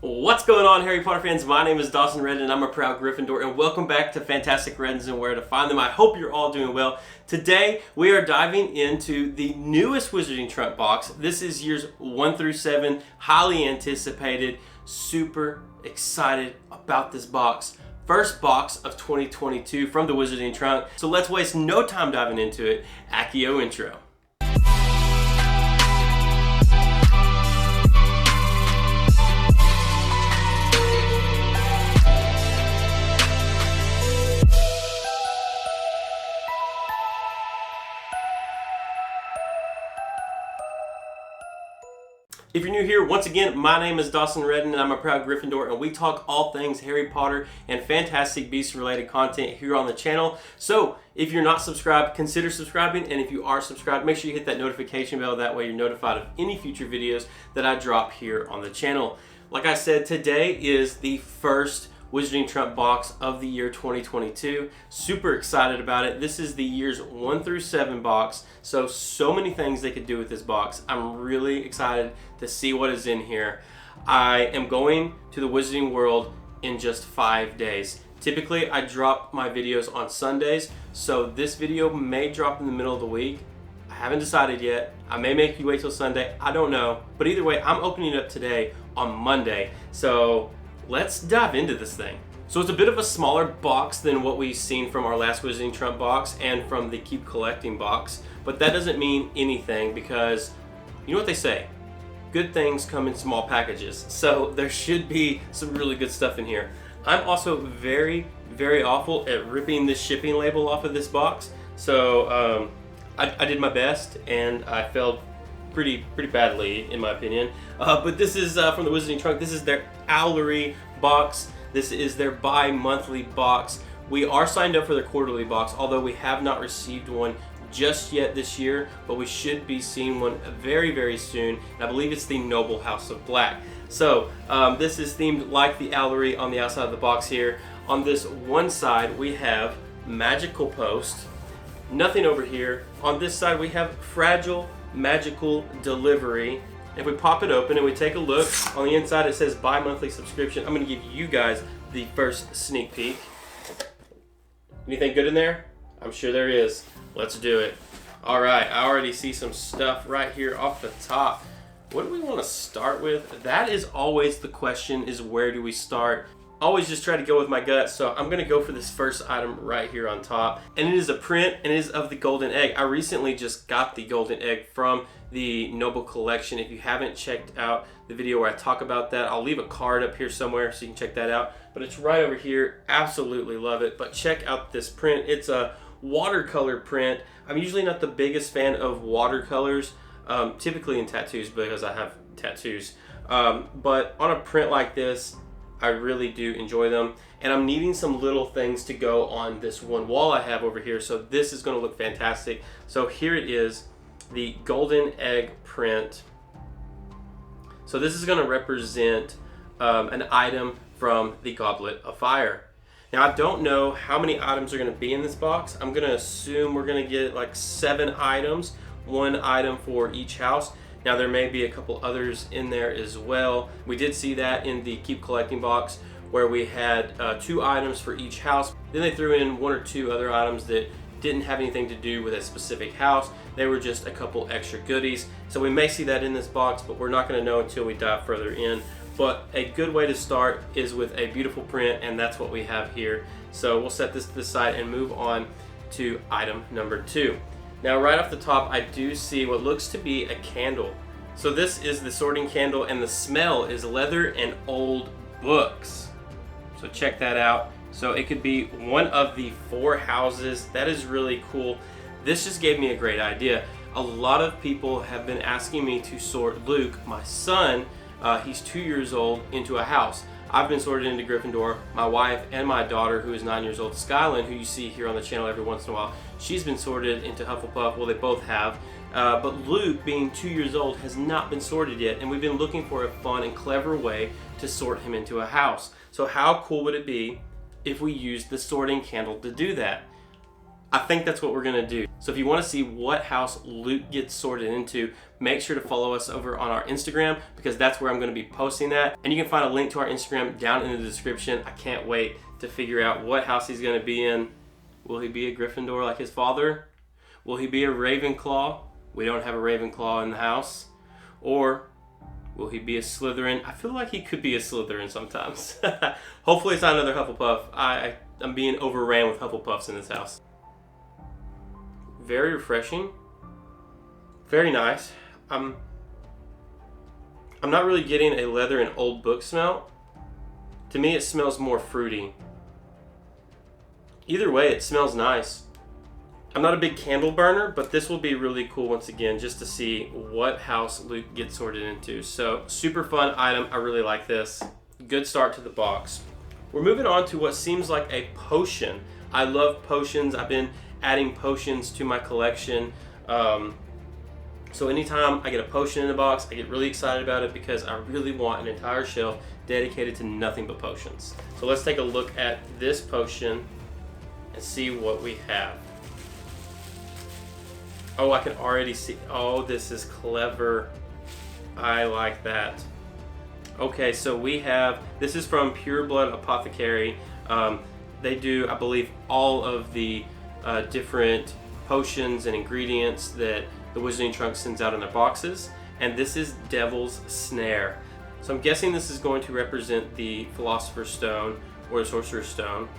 What's going on, Harry Potter fans? My name is Dawson Reddin and I'm a proud Gryffindor, and welcome back to Fantastic Reddins and Where to Find Them. I hope you're all doing well. Today we are diving into the newest Wizarding Trunk box. This is years 1 through 7, highly anticipated, super excited about this box. First box of 2022 from the Wizarding Trunk. So let's waste no time diving into it. Accio intro. If you're new here, once again, my name is Dawson Reddin and I'm a proud Gryffindor, and we talk all things Harry Potter and Fantastic Beasts related content here on the channel. So if you're not subscribed, consider subscribing, and if you are subscribed, make sure you hit that notification bell. That way you're notified of any future videos that I drop here on the channel. Like I said, today is the first Wizarding Trunk box of the year 2022. Super excited about it. This is the years 1 through 7 box. So many things they could do with this box. I'm really excited to see what is in here. I am going to the Wizarding World in just 5 days. Typically, I drop my videos on Sundays, so this video may drop in the middle of the week. I haven't decided yet. I may make you wait till Sunday. I don't know. But either way, I'm opening it up today on Monday. So let's dive into this thing. So it's a bit of a smaller box than what we've seen from our last Wizarding Trunk box and from the Keep Collecting box, but that doesn't mean anything because you know what they say, good things come in small packages. So there should be some really good stuff in here. I'm also very awful at ripping this shipping label off of this box. So I did my best and I failed pretty badly in my opinion. But this is from the Wizarding Trunk. This is their Owlery box. This is their bi-monthly box. We are signed up for their quarterly box, although we have not received one just yet this year, but we should be seeing one very soon. And I believe it's the Noble House of Black. So this is themed like the Owlery on the outside of the box here. On this one side we have Magical Post. Nothing over here. On this side we have Fragile Magical Delivery. If we pop it open and we take a look, on the inside it says bi-monthly subscription. I'm going to give you guys the first sneak peek. Anything good in there? I'm sure there is. Let's do it. Alright, I already see some stuff right here off the top. What do we want to start with? That is always the question, is where do we start? Always just try to go with my gut, so I'm going to go for this first item right here on top. And it is a print, and it is of the Golden Egg. I recently just got the Golden Egg from the Noble Collection. If you haven't checked out the video where I talk about that, I'll leave a card up here somewhere so you can check that out. But it's right over here. Absolutely love it. But check out this print. It's a watercolor print. I'm usually not the biggest fan of watercolors, typically in tattoos because I have tattoos. But on a print like this, I really do enjoy them, and I'm needing some little things to go on this one wall I have over here, so this is going to look fantastic. So here it is, the Golden Egg print. So this is going to represent an item from the Goblet of Fire. Now I don't know how many items are going to be in this box. I'm going to assume we're going to get like 7 items, 1 item for each house. Now there may be a couple others in there as well. We did see that in the Keep Collecting box where we had 2 items for each house. Then they threw in 1 or 2 other items that didn't have anything to do with a specific house. They were just a couple extra goodies. So we may see that in this box, but we're not going to know until we dive further in. But a good way to start is with a beautiful print, and that's what we have here. So we'll set this to the side and move on to item number 2. Now right off the top, I do see what looks to be a candle. So this is the sorting candle, and the smell is leather and old books. So check that out. So it could be one of the 4 houses. That is really cool. This just gave me a great idea. A lot of people have been asking me to sort Luke, my son, he's 2 years old, into a house. I've been sorted into Gryffindor. My wife and my daughter, who is 9 years old, Skyland, who you see here on the channel every once in a while, she's been sorted into Hufflepuff. Well, they both have. But Luke, being 2 years old, has not been sorted yet, and we've been looking for a fun and clever way to sort him into a house. So how cool would it be if we used the sorting candle to do that? I think that's what we're gonna do. So if you wanna see what house Luke gets sorted into, make sure to follow us over on our Instagram, because that's where I'm gonna be posting that. And you can find a link to our Instagram down in the description. I can't wait to figure out what house he's gonna be in. Will he be a Gryffindor like his father? Will he be a Ravenclaw? We don't have a Ravenclaw in the house. Or will he be a Slytherin? I feel like he could be a Slytherin sometimes. Hopefully it's not another Hufflepuff. I'm being overran with Hufflepuffs in this house. Very refreshing. Very nice. I'm not really getting a leather and old book smell. To me, it smells more fruity. Either way, it smells nice. I'm not a big candle burner, but this will be really cool once again, just to see what house Luke gets sorted into. So, super fun item. I really like this. Good start to the box. We're moving on to what seems like a potion. I love potions. I've been adding potions to my collection. So anytime I get a potion in the box, I get really excited about it because I really want an entire shelf dedicated to nothing but potions. So let's take a look at this potion and see what we have. Oh, I can already see. Oh, this is clever. I like that. Okay, so we have, this is from Pure Blood Apothecary. They do, I believe, all of the different potions and ingredients that the Wizarding Trunk sends out in their boxes. And this is Devil's Snare. So I'm guessing this is going to represent the Philosopher's Stone or the Sorcerer's Stone.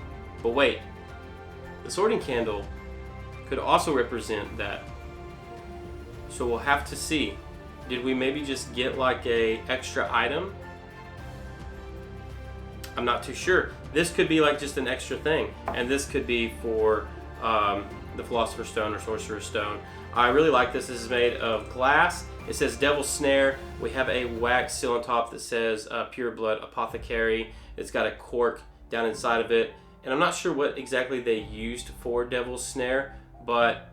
But wait, the Sorting Candle could also represent that. So we'll have to see. Did we maybe just get like a extra item? I'm not too sure. This could be like just an extra thing, and this could be for the Philosopher's Stone or Sorcerer's Stone. I really like this. This is made of glass. It says Devil's Snare. We have a wax seal on top that says Pure Blood Apothecary. It's got a cork down inside of it, and I'm not sure what exactly they used for Devil's Snare, but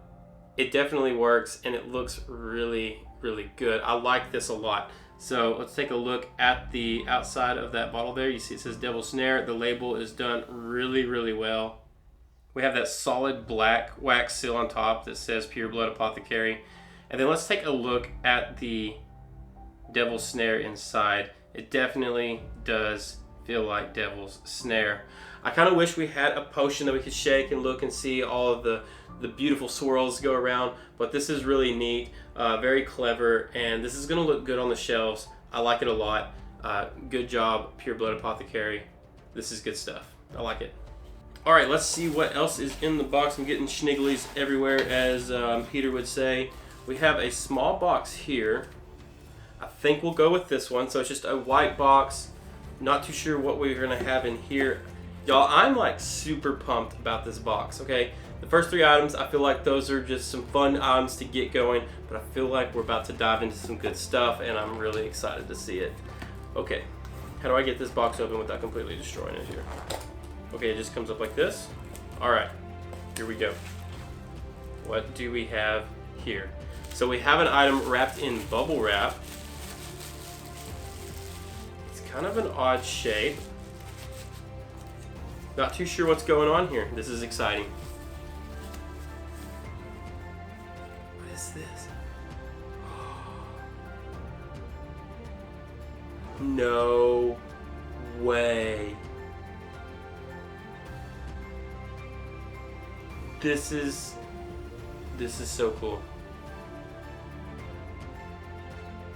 it definitely works, and it looks really, really good. I like this a lot. So let's take a look at the outside of that bottle there. You see it says Devil's Snare. The label is done really, really well. We have that solid black wax seal on top that says Pure Blood Apothecary. And then let's take a look at the Devil's Snare inside. It definitely does feel like Devil's Snare. I kind of wish we had a potion that we could shake and look and see all of the beautiful swirls go around, but this is really neat, very clever, and this is going to look good on the shelves. I like it a lot. Good job, Pure Blood Apothecary. This is good stuff. I like it. All right, let's see what else is in the box. I'm getting schnigglies everywhere, as Peter would say. We have a small box here. I think we'll go with this one. So it's just a white box. Not too sure what we're going to have in here. Y'all, I'm like super pumped about this box, okay? The first three items, I feel like those are just some fun items to get going, but I feel like we're about to dive into some good stuff, and I'm really excited to see it. Okay, how do I get this box open without completely destroying it here? Okay, it just comes up like this. All right, here we go. What do we have here? So we have an item wrapped in bubble wrap. It's kind of an odd shape. Not too sure what's going on here. This is exciting. What is this? No way. This is so cool.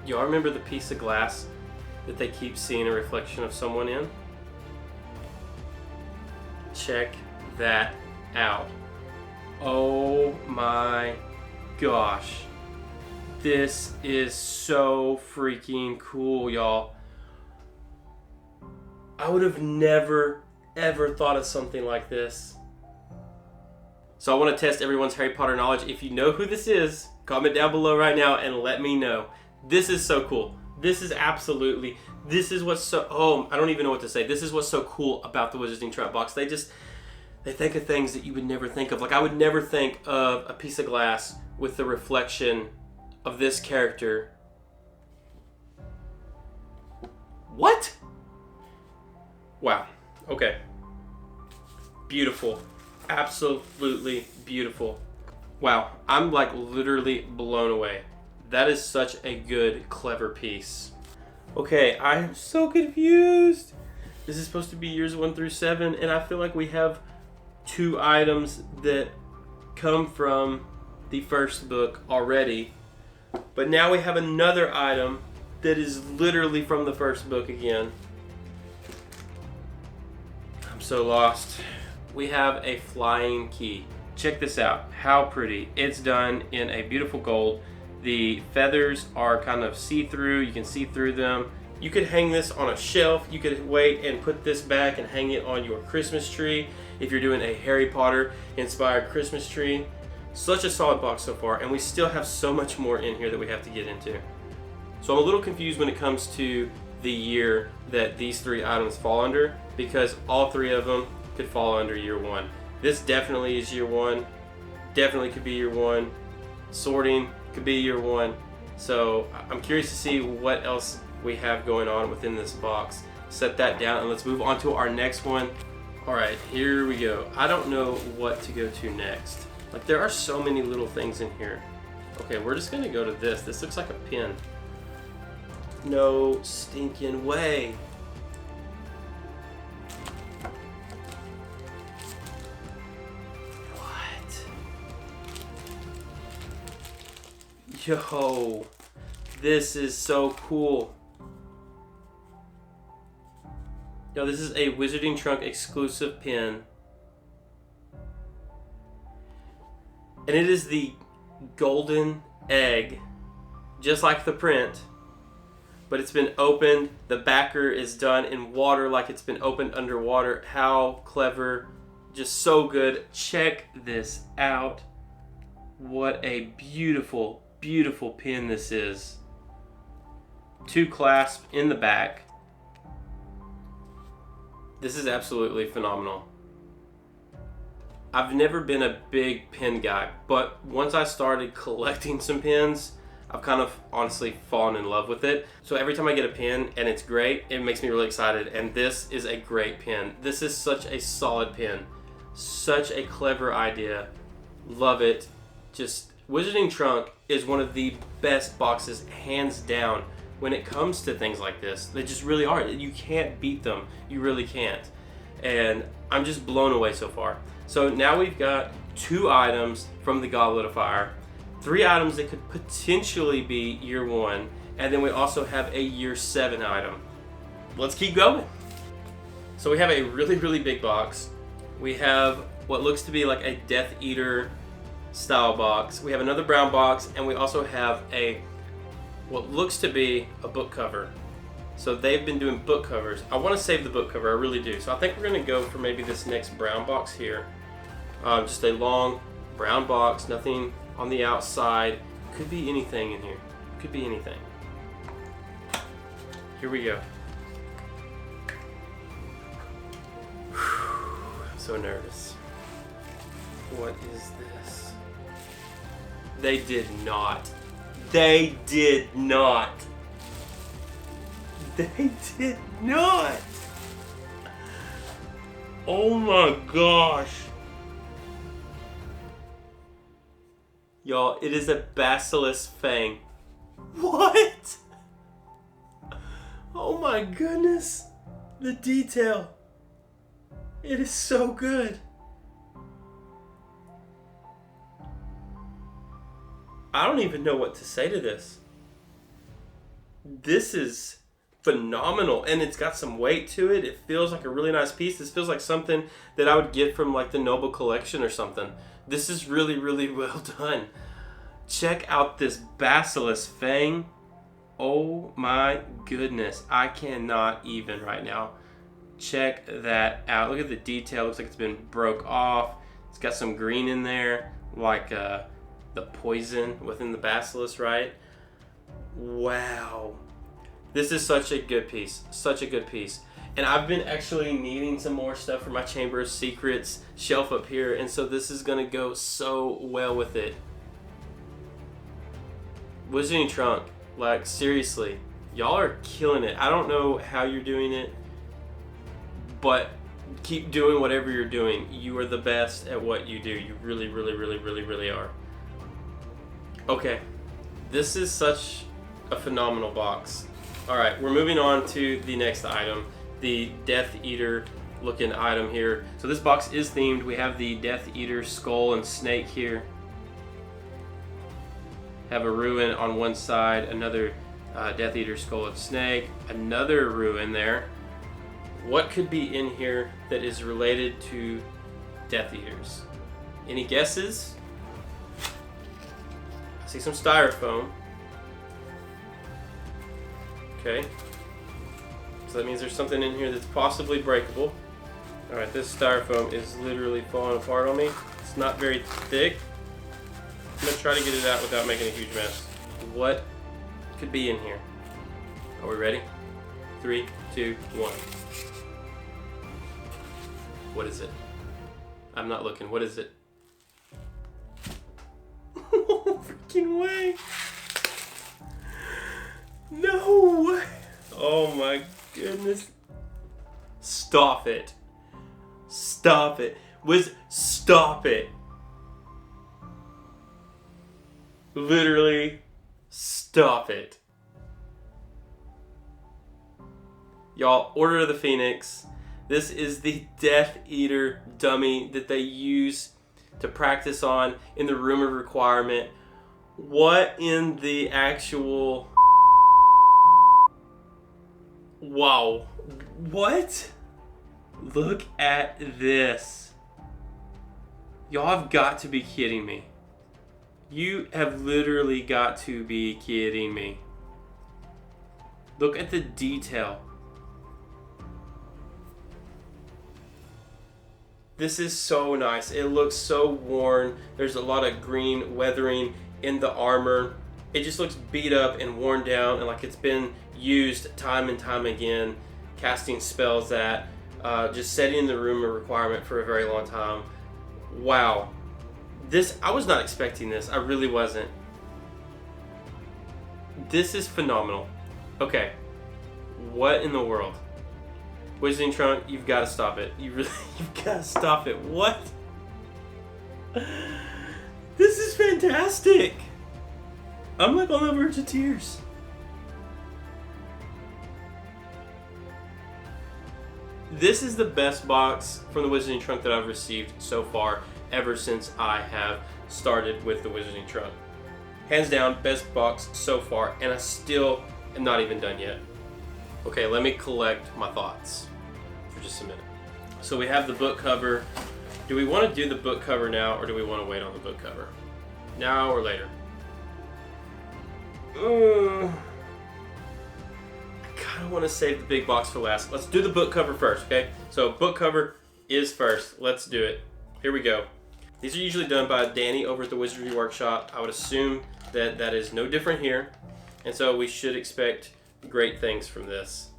Y'all remember the piece of glass that they keep seeing a reflection of someone in? Check that out. Oh my gosh. This is so freaking cool, y'all. I would have never, ever thought of something like this. So I want to test everyone's Harry Potter knowledge. If you know who this is, comment down below right now and let me know. This is so cool. This is absolutely, this is what's so, oh, I don't even know what to say. This is what's so cool about the Wizarding Trap box. They think of things that you would never think of. Like, I would never think of a piece of glass with the reflection of this character. What? Wow. Okay. Beautiful. absolutely beautiful. Wow, I'm like literally blown away. That is such a good, clever piece. Okay, I am so confused. This is supposed to be years 1 through 7, and I feel like we have 2 items that come from the first book already. But now we have another item that is literally from the first book again. I'm so lost. We have a flying key. Check this out. How pretty. It's done in a beautiful gold. The feathers are kind of see-through. You can see through them. You could hang this on a shelf. You could wait and put this back and hang it on your Christmas tree if you're doing a Harry Potter inspired Christmas tree. Such a solid box so far, and we still have so much more in here that we have to get into. So I'm a little confused when it comes to the year that these 3 items fall under, because all 3 of them could fall under year 1. This definitely is year 1, definitely could be year 1. Sorting could be year 1. So I'm curious to see what else we have going on within this box. Set that down and let's move on to our next one. All right, here we go. I don't know what to go to next. Like, there are so many little things in here. Okay, we're just gonna go to this. This looks like a pin. No stinking way. What? Yo, this is so cool. Yo, this is a Wizarding Trunk exclusive pin. And it is the golden egg, just like the print, but it's been opened. The backer is done in water like it's been opened underwater. How clever, just so good. Check this out. What a beautiful, beautiful pin this is. 2 clasps in the back. This is absolutely phenomenal. I've never been a big pin guy, but once I started collecting some pins, I've kind of honestly fallen in love with it. So every time I get a pin and it's great, it makes me really excited. And this is a great pin. This is such a solid pin. Such a clever idea. Love it. Just, Wizarding Trunk is one of the best boxes, hands down, when it comes to things like this. They just really are. You can't beat them. You really can't. And I'm just blown away so far. So now we've got 2 items from the Goblet of Fire, 3 items that could potentially be year 1, and then we also have a year 7 item. Let's keep going. So we have a really, really big box. We have what looks to be like a Death Eater style box. We have another brown box, and we also have what looks to be a book cover. So they've been doing book covers. I want to save the book cover, I really do. So I think we're going to go for maybe this next brown box here. Just a long brown box, nothing on the outside. Could be anything in here. Could be anything. Here we go. I'm so nervous. What is this? They did not. They did not. They did not. Oh my gosh. Y'all, it is a Basilisk fang. What? Oh my goodness. The detail. It is so good. I don't even know what to say to this. This is phenomenal, and it's got some weight to it. It feels like a really nice piece. This feels like something that I would get from like the Noble Collection or something. This is really, really well done. Check out this Basilisk fang. Oh my goodness. I cannot even right now. Check that out. Look at the detail. Looks like it's been broke off. It's got some green in there, like the poison within the Basilisk, right? Wow. This is such a good piece. Such a good piece. And I've been actually needing some more stuff for my Chamber of Secrets shelf up here, and so this is going to go so well with it. Wizarding Trunk, like seriously, y'all are killing it. I don't know how you're doing it, but Keep doing whatever you're doing. You are the best at what you do. You really, really, really, really, really are. Okay. This is such a phenomenal box. Alright, we're moving on to the next item. The Death Eater looking item here. So this box is themed. We have the Death Eater skull and snake here. Have a ruin on one side, another Death Eater skull and snake, another ruin there. What could be in here that is related to Death Eaters? Any guesses? I see some styrofoam. Okay. So that means there's something in here that's possibly breakable. Alright, this styrofoam is literally falling apart on me. It's not very thick. I'm going to try to get it out without making a huge mess. What could be in here? Are we ready? 3, 2, 1. What is it? I'm not looking. What is it? No freaking way. No way. Oh my goodness. Stop it. Stop it. Stop it. Literally, stop it. Y'all, Order of the Phoenix. This is the Death Eater dummy that they use to practice on in the room of requirement. What in the actual... Wow. What? Look at this. Y'all have got to be kidding me. You have literally got to be kidding me. Look at the detail. This is so nice. It looks so worn. There's a lot of green weathering in the armor. It just looks beat up and worn down and like it's been used time and time again, casting spells at, just setting the room a requirement for a very long time. Wow. This, I was not expecting this. I really wasn't. This is phenomenal. Okay. What in the world? Wizarding Trunk, you've got to stop it. You've got to stop it. What? This is fantastic. I'm like on the verge of tears. This is the best box from the Wizarding Trunk that I've received so far, ever since I have started with the Wizarding Trunk. Hands down, best box so far, and I still am not even done yet. Okay, let me collect my thoughts for just a minute. So we have the book cover. Do we want to do the book cover now, or do we want to wait on the book cover? Now or later? I kind of want to save the big box for last. Let's do the book cover first, okay? So book cover is first. Let's do it. Here we go. These are usually done by Danny over at the Wizardry Workshop. I would assume that that is no different here. And so we should expect great things from this.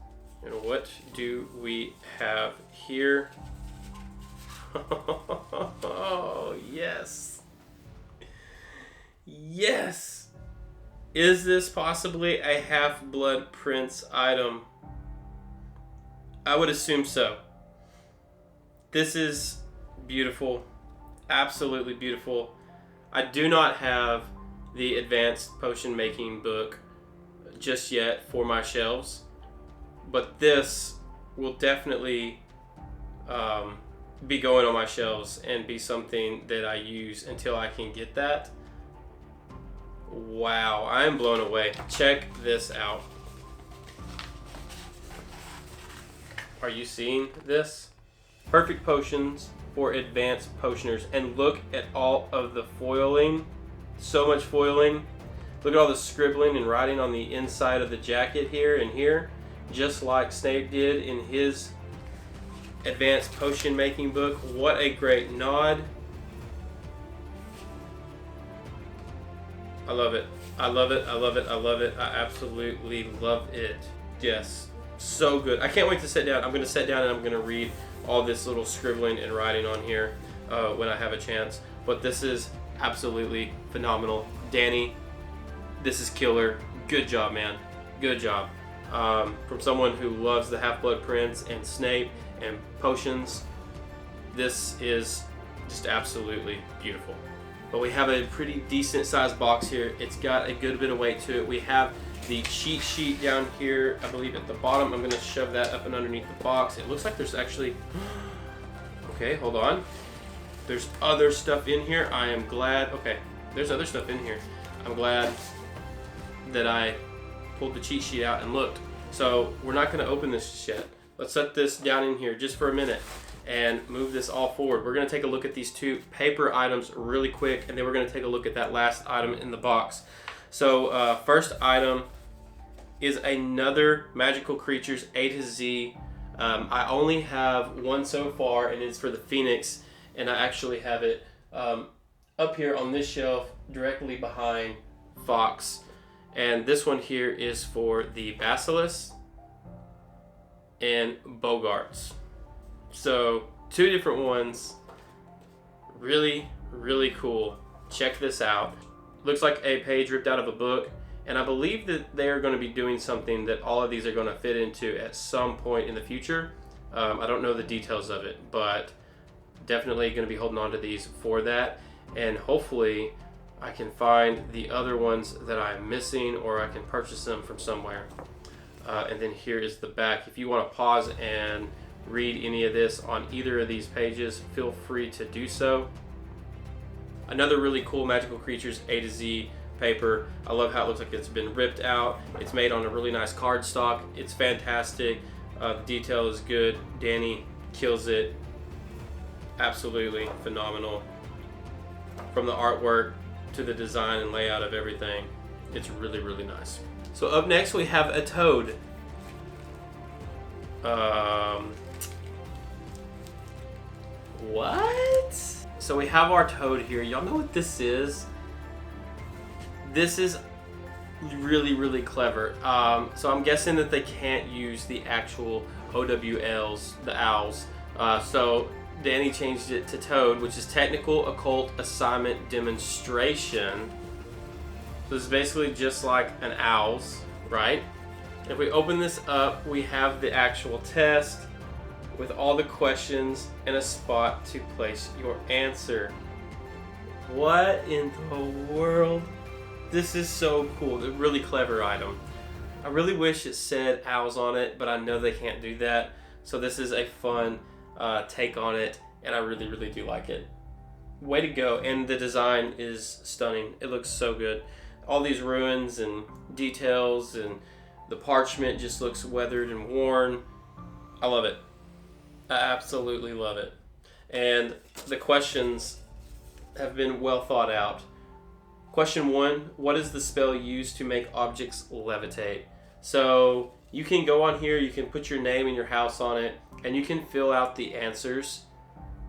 And what do we have here? Oh, yes. Yes. Is this possibly a Half-Blood Prince item? I would assume so. This is beautiful. Absolutely beautiful. I do not have the advanced potion making book just yet for my shelves, but this will definitely be going on my shelves and be something that I use until I can get that. Wow, I am blown away. Check this out. Are you seeing this? Perfect potions for advanced potioners. And look at all of the foiling. So much foiling. Look at all the scribbling and writing on the inside of the jacket here and here. Just like Snape did in his advanced potion making book. What a great nod. I love it. I love it. I love it. I love it. I absolutely love it. Yes. So good. I can't wait to sit down. I'm going to sit down and I'm going to read all this little scribbling and writing on here when I have a chance. But this is absolutely phenomenal. Danny, this is killer. Good job, man. Good job. from someone who loves the Half-Blood Prince and Snape and potions. This is just absolutely beautiful. But we have a pretty decent sized box here. It's got a good bit of weight to it. We have the cheat sheet down here, I believe at the bottom. I'm going to shove that up and underneath the box. It looks like there's actually, okay, hold on. There's other stuff in here. I am glad, okay, there's other stuff in here. I'm glad that I pulled the cheat sheet out and looked. So we're not going to open this yet. Let's set this down in here just for a minute and move this all forward. We're going to take a look at these two paper items really quick, and then we're going to take a look at that last item in the box. So first item is another Magical Creatures A to Z. I only have one so far, and it's for the Phoenix, and I actually have it up here on this shelf directly behind Fox. And this one here is for the Basilisk and Bogarts. So two different ones, really, really cool. Check this out. Looks like a page ripped out of a book, and I believe that they're going to be doing something that all of these are going to fit into at some point in the future. I don't know the details of it, but definitely going to be holding on to these for that, and hopefully I can find the other ones that I'm missing, or I can purchase them from somewhere. And then here is the back. If you want to pause and read any of this on either of these pages, feel free to do so. Another really cool Magical Creatures A to Z paper. I love how it looks like it's been ripped out. It's made on a really nice cardstock. It's fantastic. The detail is good. Danny kills it. Absolutely phenomenal. From the artwork to the design and layout of everything, it's really, really nice. So up next we have a toad. What? So we have our toad here. Y'all know what this is? This is really, really clever. So I'm guessing that they can't use the actual OWLs, the owls. So Danny changed it to Toad, which is Technical Occult Assignment Demonstration. So this is basically just like an owl's, right? If we open this up, we have the actual test with all the questions and a spot to place your answer. What in the world? This is so cool. A really clever item. I really wish it said owls on it, but I know they can't do that. So this is a fun take on it, and I really, really do like it. Way to go. And the design is stunning. It looks so good. All these ruins and details, and the parchment just looks weathered and worn. I love it. I absolutely love it. And the questions have been well thought out. Question 1, what is the spell used to make objects levitate? So you can go on here, you can put your name and your house on it, and you can fill out the answers,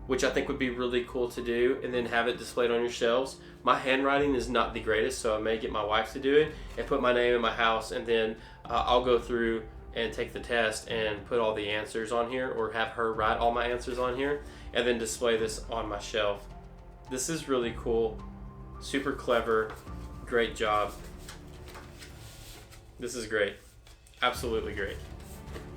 which I think would be really cool to do, and then have it displayed on your shelves. My handwriting is not the greatest, so I may get my wife to do it and put my name in my house, and then I'll go through and take the test and put all the answers on here, or have her write all my answers on here, and then display this on my shelf. This is really cool. Super clever. Great job. This is great. Absolutely great.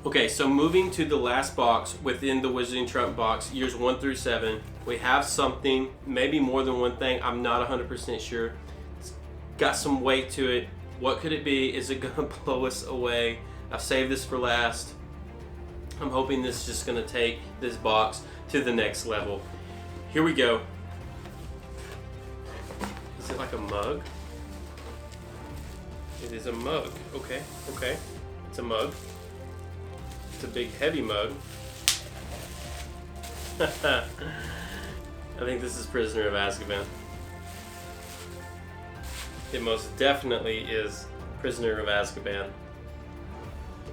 Okay, so moving to the last box within the Wizarding Trunk box, years 1 through 7, we have something, maybe more than one thing, I'm not 100% sure. It's got some weight to it. What could it be? Is it gonna blow us away? I've saved this for last. I'm hoping this is just gonna take this box to the next level. Here we go. Is it like a mug? It is a mug. Okay, okay. It's a mug. It's a big heavy mug. I think this is Prisoner of Azkaban. It most definitely is Prisoner of Azkaban.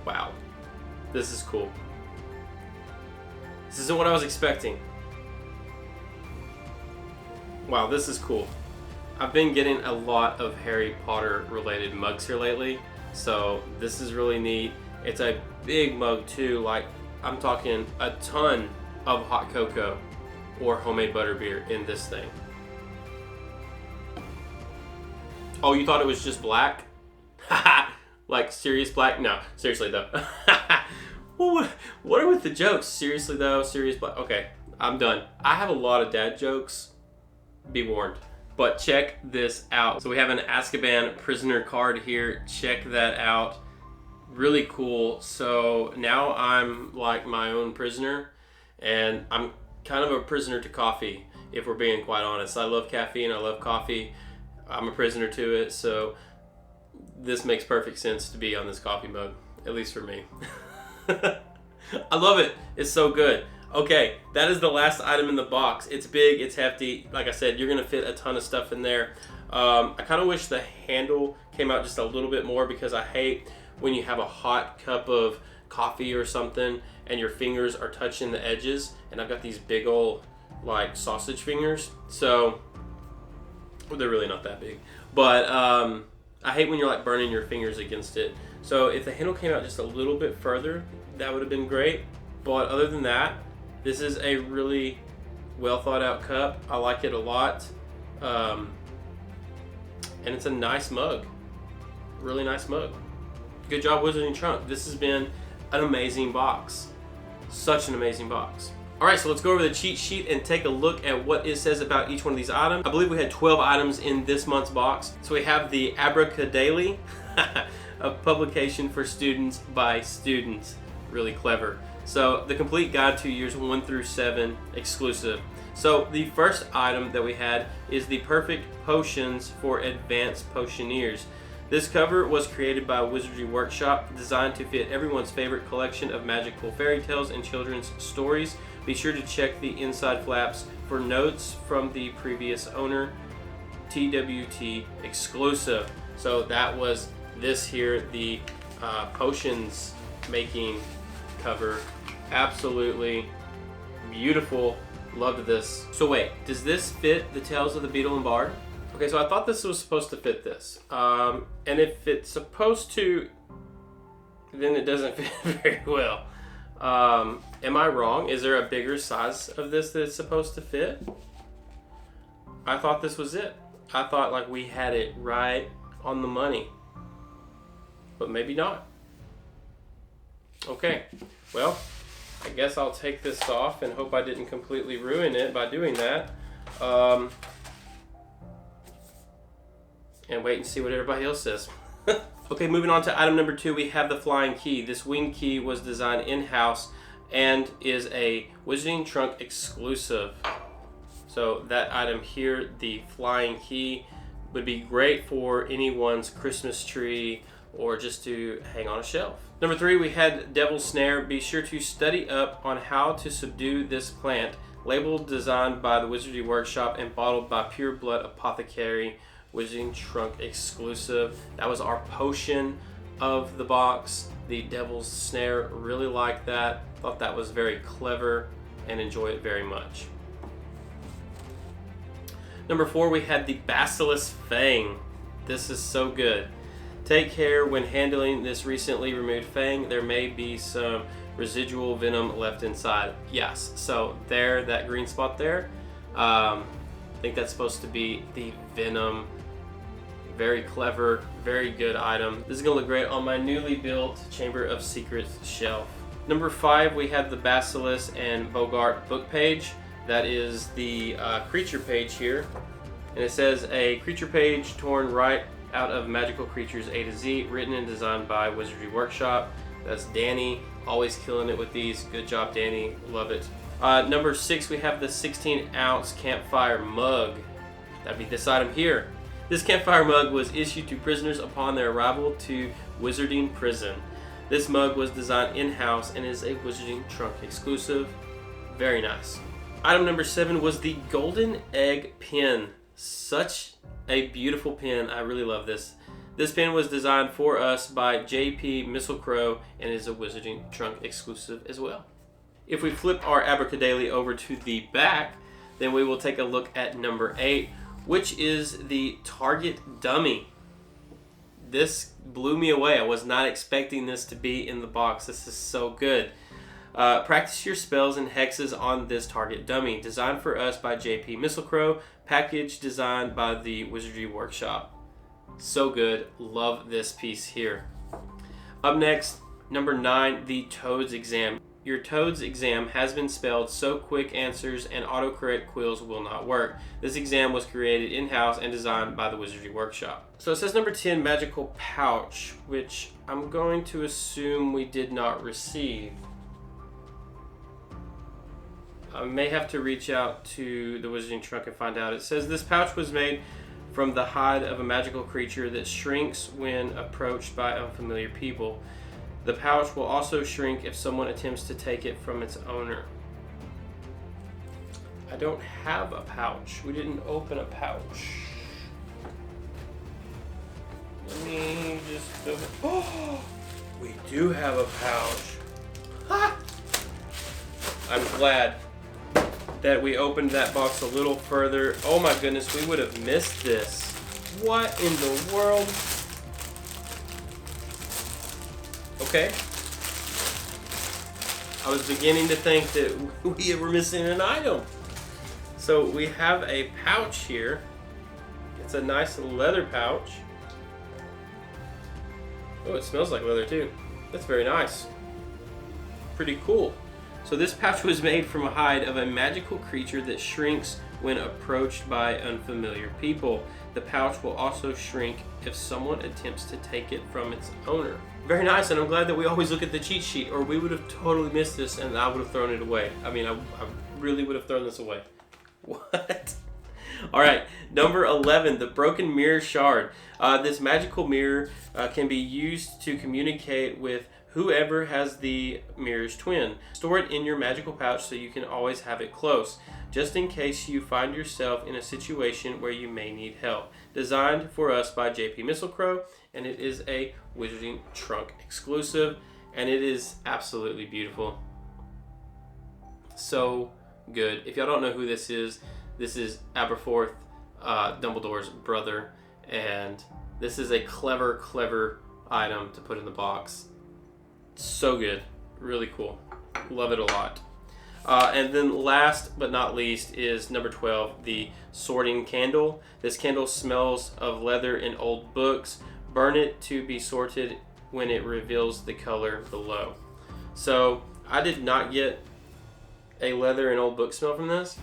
Wow. This is cool. This isn't what I was expecting. Wow, this is cool. I've been getting a lot of Harry Potter related mugs here lately, so this is really neat. It's a big mug too, like I'm talking a ton of hot cocoa or homemade butterbeer in this thing. Oh, you thought it was just black? Haha! Like serious black? No, seriously though. What are with the jokes? Seriously though, serious black. Okay, I'm done. I have a lot of dad jokes. Be warned. But check this out. So we have an Azkaban prisoner card here. Check that out. Really cool. So now I'm like my own prisoner, and I'm kind of a prisoner to coffee, if we're being quite honest. I love caffeine. I love coffee. I'm a prisoner to it. So this makes perfect sense to be on this coffee mug, at least for me. I love it. It's so good. Okay, that is the last item in the box. It's big, it's hefty. Like I said, you're gonna fit a ton of stuff in there. I kind of wish the handle came out just a little bit more, because I hate when you have a hot cup of coffee or something and your fingers are touching the edges. And I've got these big old like sausage fingers. So, well, they're really not that big. But I hate when you're like burning your fingers against it. So if the handle came out just a little bit further, that would have been great. But other than that, this is a really well thought out cup. I like it a lot. And it's a nice mug. Really nice mug. Good job, Wizarding Trunk. This has been an amazing box. Such an amazing box. Alright, so let's go over the cheat sheet and take a look at what it says about each one of these items. I believe we had 12 items in this month's box. So we have the Abracadaily, a publication for students by students. Really clever. So the complete guide to years 1 through 7 exclusive. So the first item that we had is the perfect potions for advanced potioneers. This cover was created by Wizardry Workshop, designed to fit everyone's favorite collection of magical fairy tales and children's stories. Be sure to check the inside flaps for notes from the previous owner. TWT exclusive. So that was this here, the potions making cover. Absolutely beautiful. Loved this. So wait, does this fit the Tales of the Beetle and Bard? Okay, so I thought this was supposed to fit this. And if it's supposed to, then it doesn't fit very well. Am I wrong? Is there a bigger size of this that it's supposed to fit? I thought this was it. I thought like we had it right on the money. But maybe not. Okay, well, I guess I'll take this off and hope I didn't completely ruin it by doing that. And wait and see what everybody else says. Okay, moving on to item number 2, we have the flying key. This wing key was designed in-house and is a Wizarding Trunk exclusive. So that item here, the flying key, would be great for anyone's Christmas tree or just to hang on a shelf. Number 3, we had Devil's Snare. Be sure to study up on how to subdue this plant. Labeled, designed by the Wizardry Workshop and bottled by Pure Blood Apothecary. Wizarding Trunk exclusive. That was our potion of the box, the Devil's Snare. Really like that. Thought that was very clever and enjoy it very much. Number 4, we had the Basilisk Fang. This is so good. Take care when handling this recently removed fang. There may be some residual venom left inside. Yes, so there, that green spot there, I think that's supposed to be the venom. Very clever, very good item. This is gonna look great on my newly built Chamber of Secrets shelf. Number 5, we have the Basilisk and Bogart book page. That is the creature page here. And it says a creature page torn right out of Magical Creatures A to Z, written and designed by Wizardry Workshop. That's Danny, always killing it with these. Good job, Danny, love it. Number 6, we have the 16-ounce campfire mug. That'd be this item here. This campfire mug was issued to prisoners upon their arrival to Wizarding Prison. This mug was designed in-house and is a Wizarding Trunk exclusive. Very nice. Item number 7 was the Golden Egg Pen. Such a beautiful pen. I really love this. This pen was designed for us by JP Misselcrow and is a Wizarding Trunk exclusive as well. If we flip our Abracadaily over to the back, then we will take a look at number 8, which is the Target Dummy. This blew me away. I was not expecting this to be in the box. This is so good. Practice your spells and hexes on this Target Dummy. Designed for us by JP Misselcrow. Package designed by the Wizardry Workshop. So good. Love this piece here. Up next, number 9, the Toad's Exam. Your Toad's Exam has been spelled so quick answers and autocorrect quills will not work. This exam was created in-house and designed by the Wizardry Workshop. So it says number 10, Magical Pouch, which I'm going to assume we did not receive. I may have to reach out to the Wizarding Trunk and find out. It says this pouch was made from the hide of a magical creature that shrinks when approached by unfamiliar people. The pouch will also shrink if someone attempts to take it from its owner. I don't have a pouch. We didn't open a pouch. Let me just open. Oh, we do have a pouch. Ha! I'm glad that we opened that box a little further. Oh my goodness, we would have missed this. What in the world? Okay. I was beginning to think that we were missing an item. So we have a pouch here. It's a nice leather pouch. Oh, it smells like leather too. That's very nice. Pretty cool. So this pouch was made from a hide of a magical creature that shrinks when approached by unfamiliar people. The pouch will also shrink if someone attempts to take it from its owner. Very nice, and I'm glad that we always look at the cheat sheet, or we would have totally missed this and I would have thrown it away. I mean, I really would have thrown this away. What? All right, number 11, the Broken Mirror Shard. This magical mirror can be used to communicate with whoever has the mirror's twin. Store it in your magical pouch so you can always have it close, just in case you find yourself in a situation where you may need help. Designed for us by JP Mistletoe, and it is a Wizarding Trunk exclusive, and it is absolutely beautiful. So good. If y'all don't know who this is Aberforth, Dumbledore's brother, and this is a clever item to put in the box. So good. Really cool. Love it a lot. And then last but not least is number 12, the Sorting Candle. This candle smells of leather in old books. Burn it to be sorted when it reveals the color below. So I did not get a leather and old book smell from this.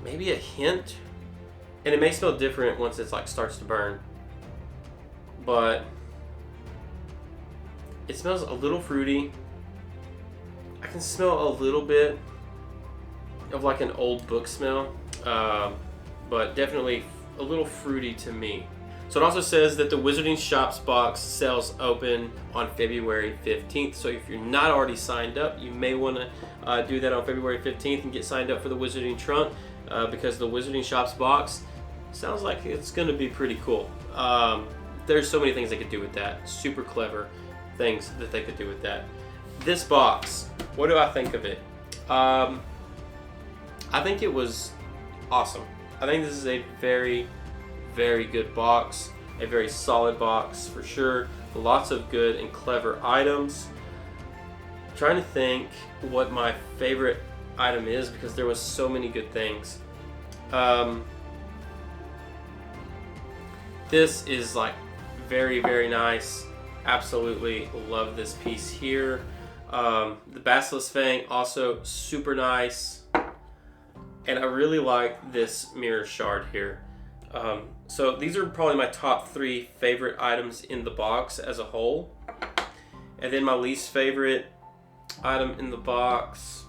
Maybe a hint. And it may smell different once it's like starts to burn. But it smells a little fruity. I can smell a little bit of like an old book smell, but definitely a little fruity to me. So it also says that the Wizarding Shops box sales open on February 15th. So if you're not already signed up, you may want to do that on February 15th and get signed up for the Wizarding Trunk, because the Wizarding Shops box sounds like it's going to be pretty cool. There's so many things they could do with that. Super clever things that they could do with that. This box, what do I think of it? I think it was awesome. I think this is a very good box, a very solid box for sure. Lots of good and clever items. I'm trying to think what my favorite item is because there was so many good things. This is like very nice. Absolutely love this piece here. The Basilisk fang, also super nice. And I really like this mirror shard here. So these are probably my top 3 favorite items in the box as a whole. And then my least favorite item in the box.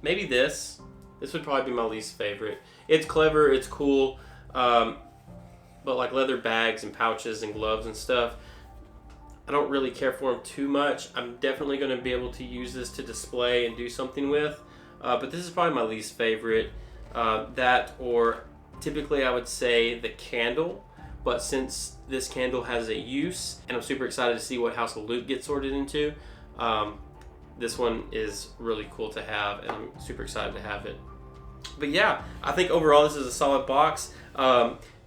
Maybe this. This would probably be my least favorite. It's clever, it's cool, but like leather bags and pouches and gloves and stuff, I don't really care for them too much. I'm definitely going to be able to use this to display and do something with, but this is probably my least favorite. That, or typically I would say the candle, but since this candle has a use, and I'm super excited to see what House of Luke gets sorted into, this one is really cool to have, and I'm super excited to have it. But yeah, I think overall this is a solid box.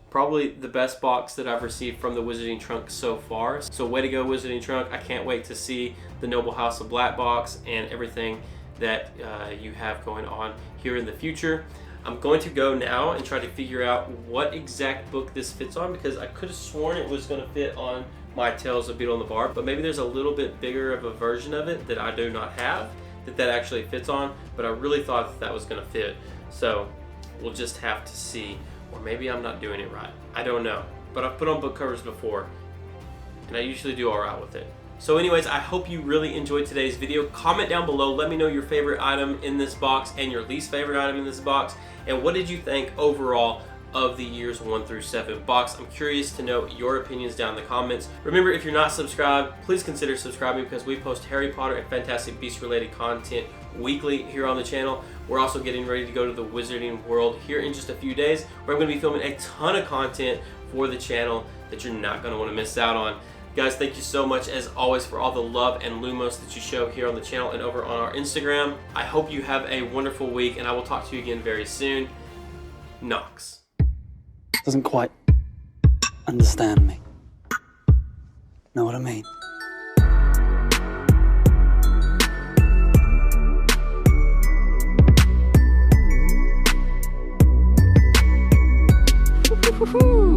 Probably the best box that I've received from the Wizarding Trunk so far. So way to go, Wizarding Trunk. I can't wait to see the Noble House of Black box and everything that you have going on here in the future. I'm going to go now and try to figure out what exact book this fits on, because I could have sworn it was going to fit on my Tales of Beetle and the Bard, but maybe there's a little bit bigger of a version of it that I do not have that actually fits on, but I really thought that was going to fit. So we'll just have to see, or maybe I'm not doing it right. I don't know, but I've put on book covers before and I usually do all right with it. So anyways, I hope you really enjoyed today's video. Comment down below, let me know your favorite item in this box and your least favorite item in this box, and what did you think overall of the years 1 through 7 box. I'm curious to know your opinions down in the comments. Remember, if you're not subscribed, please consider subscribing, because we post Harry Potter and Fantastic Beasts related content weekly here on the channel. We're also getting ready to go to the Wizarding World here in just a few days, where I'm going to be filming a ton of content for the channel that you're not going to want to miss out on. Guys, thank you so much as always for all the love and lumos that you show here on the channel and over on our Instagram. I hope you have a wonderful week, and I will talk to you again very soon. Knox. Doesn't quite understand me. Know what I mean? Woohoo!